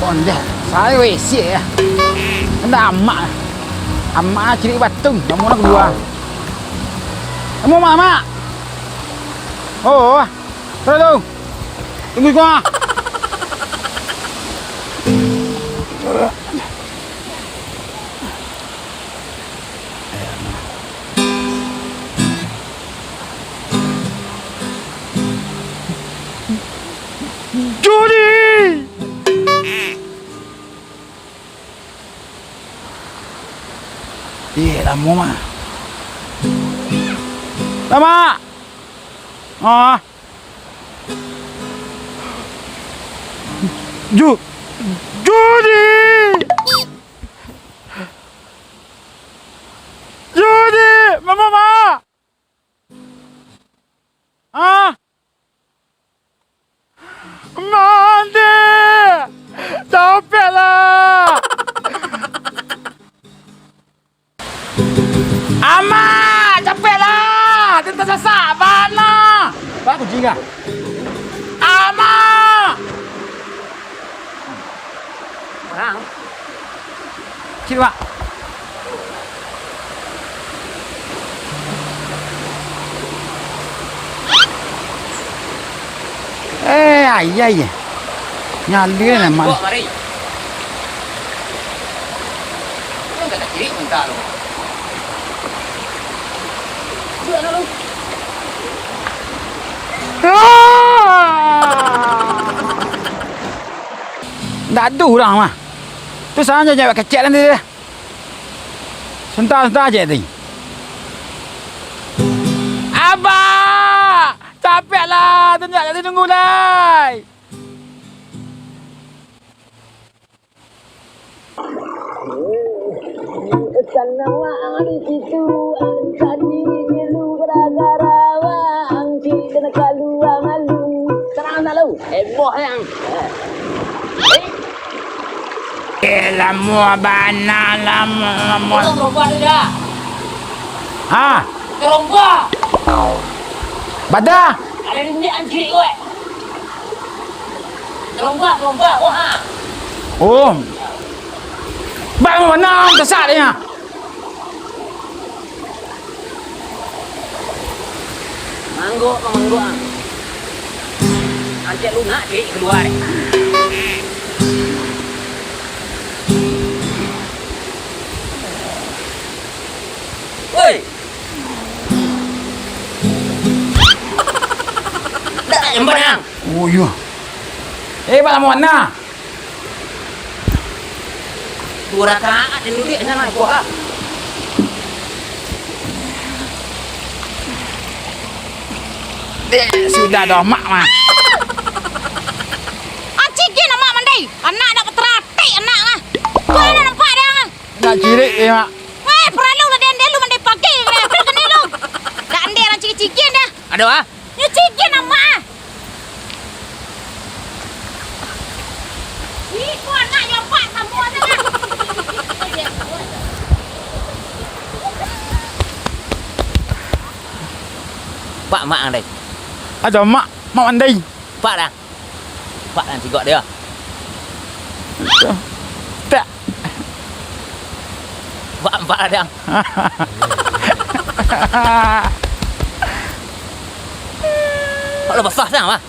Bondah, saya WC ya. Kena amak. Amak ciri batung, kamu nak kedua. Kamu mama. Oh, terus tu. Tunggu gua. Judi. Iya, lama mah. Lama. Ah. Judi. Judi, mama. Ah. Mandi. Capek lah. Ama, capek lah. Tentang sasak mana? Pak kucing kah? Ama. Orang. Cik Pak. Ayah. Nyalir nama. Bawa mari. Ini tak nak kiri mentah lu. Buat lu. Tak ada orang mah. Tu sahaja cewek kecil nanti dia. Sebentar aja tadi. Abah! Capek lah. Tunjuk jadi tunggu lah. Sanawa ang situ ang sandiri lu gara-gara ang si kena kaluang alu serang lalu heboh yang Lama bana lama. Teromba dah. Ha? Teromba. Badah. Ada ni anjing gue. Teromba. Wah. Oh. Bang mana kesat dia? Manggo. Anjing lunak cik keluar. Woi. Dah jembat yang. Oh iya. Bang mana? Dua rakaat dan duduk sana gua. Sudah dah mak mah. Acikin mak mandai anak nak terati anak ah kau nak nampak dia ah Nak cirik mak. weh perlu lah dia lu mandai pagi kena perlu kena lu dak ande orang cikin dah Ada ah? ni cikin mak ni kau anak yang pak semua dah Pak mak ang đây. Ada mak mandi. Pak dah. Pak dah cigok dia. Tak. Pak dah dia. Pak lo basah dah mah.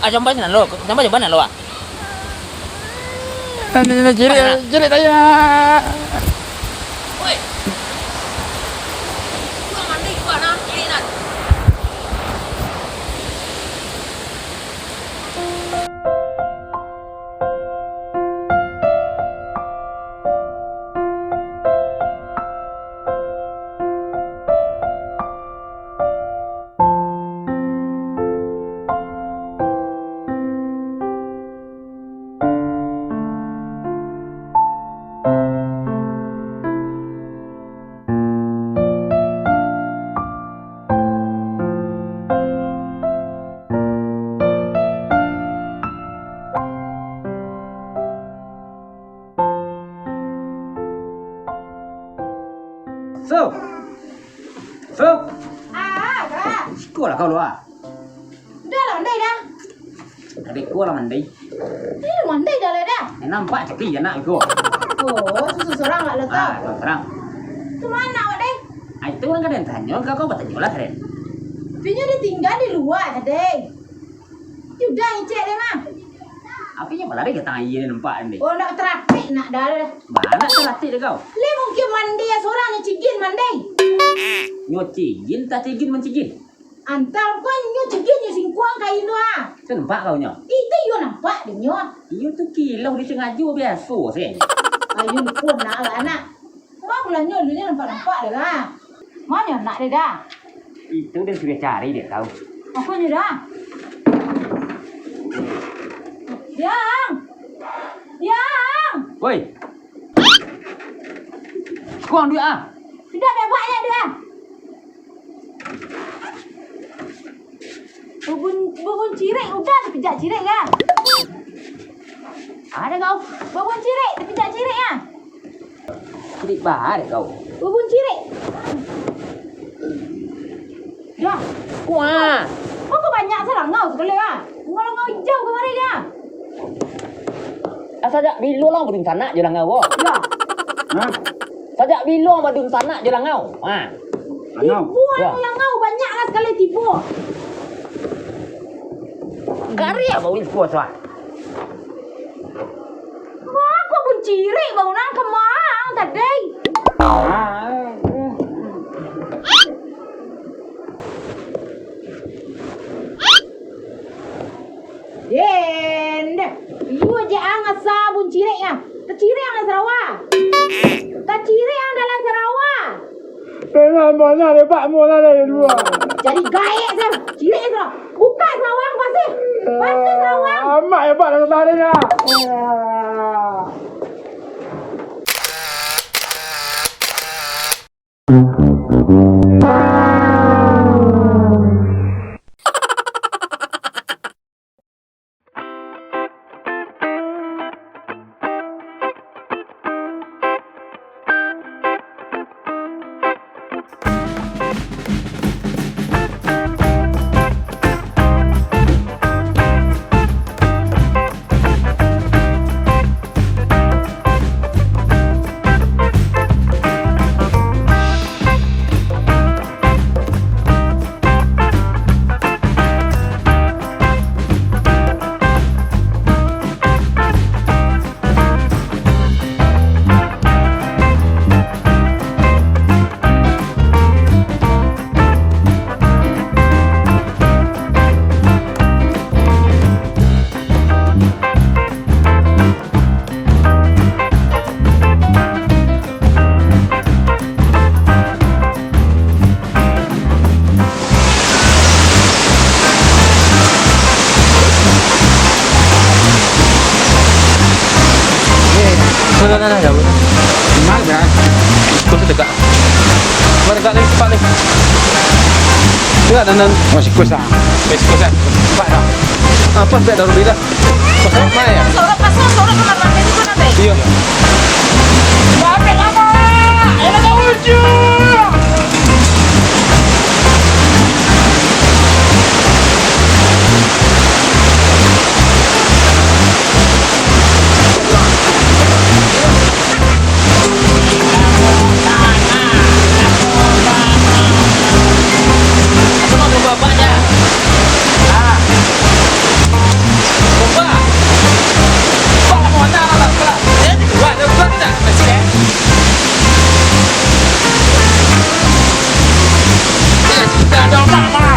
Jomba sana lo. Jomba lo ah. Nak cirik tanya. Oi. Gua mandi gua nak ini nak. Sekolah kau lu ah. dah lah mandai dah Adik gua lah mandi. Ini mandi dah lah dah. Nampak cekik je nak gua. Oh, susu serang tak letak. Terang. Kemana awak deh? Itu kan kadang tanya, kau bertanya lah keren. Pinya dia tinggal di luar tadi. Sudah cek deh mah. Apinya malah dia tangan iya nampak ni. Oh nak terapi nak dah dah. Mana terlatih dia kau? Le mungkin mandi ya seorang yang cigin mandi. Nyocigin, tak cigin mencigin. Antar kau nyo cigin nyo singkuang kain tu ah. Itu nampak kau nyo? Itu yo nampak dia nyo. Iyo tu kilau di tengah jua biasa sih. Ayo pun nak lah anak. Kau pula nyo dulu nampak dah lah. Mana nak dia dah? Itu dia sudah cari dia tahu. Apa ni dah? Yang! Yang! Woi. Kuang dia ah. Sudah bebaknya dia. Bubun cirek udah terpijak cirek kan? Ada kau? Bubun cirek terpijak cirek kan? Cilik bahar kau. Bubun cirek. Dah. Wah. Kau banyak serangau sekali kan? Ngau hijau kemarin ya? Sajak bilo lang badung sana je langau. Ya. Hah? Sajak bilo badung sana je langau. Ha. Tipu Ya. yang ngau banyak lah sekali tipu. Gari apa wis puasa. Wah, kau pun cirek bangunan kemang tadi. Yen, you aja angat sabun cirek ya. Tercirek yang Sarawak. Tercirek yang dalam Sarawak. Tengah mana ada pak mula ada dua. Jadi gaek sah. Cirek Sarawak. Bukan Sarawak pasti. Pasti Sarawak. Amak ya pak dalam tadi ni. Nah, jauh. Mana? Kau dekat. Mana dekat ni cepat ni. Tengok dan Masih kuasa. besok kan. Cepat dah. Apa sebab dah rugi dah. Pasal mana ya? Sorok pasal sorok kamar mandi itu nanti. Iya. Sampai lama. Ayo kau uju. Bapaknya. Bapak. Bapak mana lah Bapak? Wah, dah buat tak? Masih eh? Dah ada mama.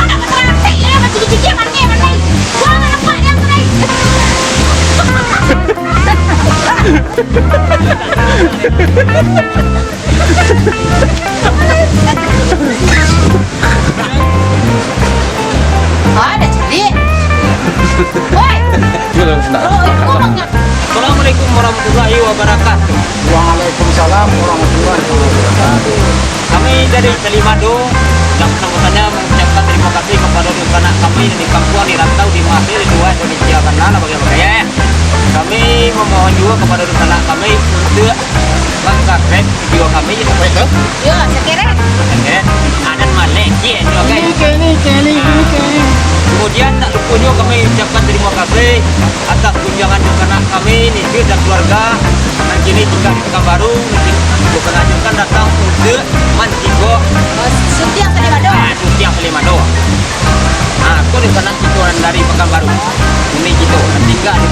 Nak terlatih ya macam cicik mandi mandi. Wah, nampak yang ni. Ada celik. Woi. Belum nak. Assalamualaikum warahmatullahi wabarakatuh. Waalaikumsalam warahmatullahi wabarakatuh. Kami dari Telimado yang sambutannya mengucapkan terima kasih kepada anak kami di kampung di rantau di Masir di luar Indonesia karena bagaimana ya. Kami memohon juga kepada anak kami untuk subscribe video kami sampai ke Ya, sekiranya. ada Malaysia juga guys. Ini. Kemudian tak lupa juga kami ucapkan terima kasih atas kunjungan anak kami, Nizir dan keluarga yang kini tinggal di Pekanbaru. Bukan ajukan datang untuk Mantigo Sutiang Kalimado. Sutiang Kalimado. Aku di sana kita dari Pekanbaru. Ini gitu, tinggal di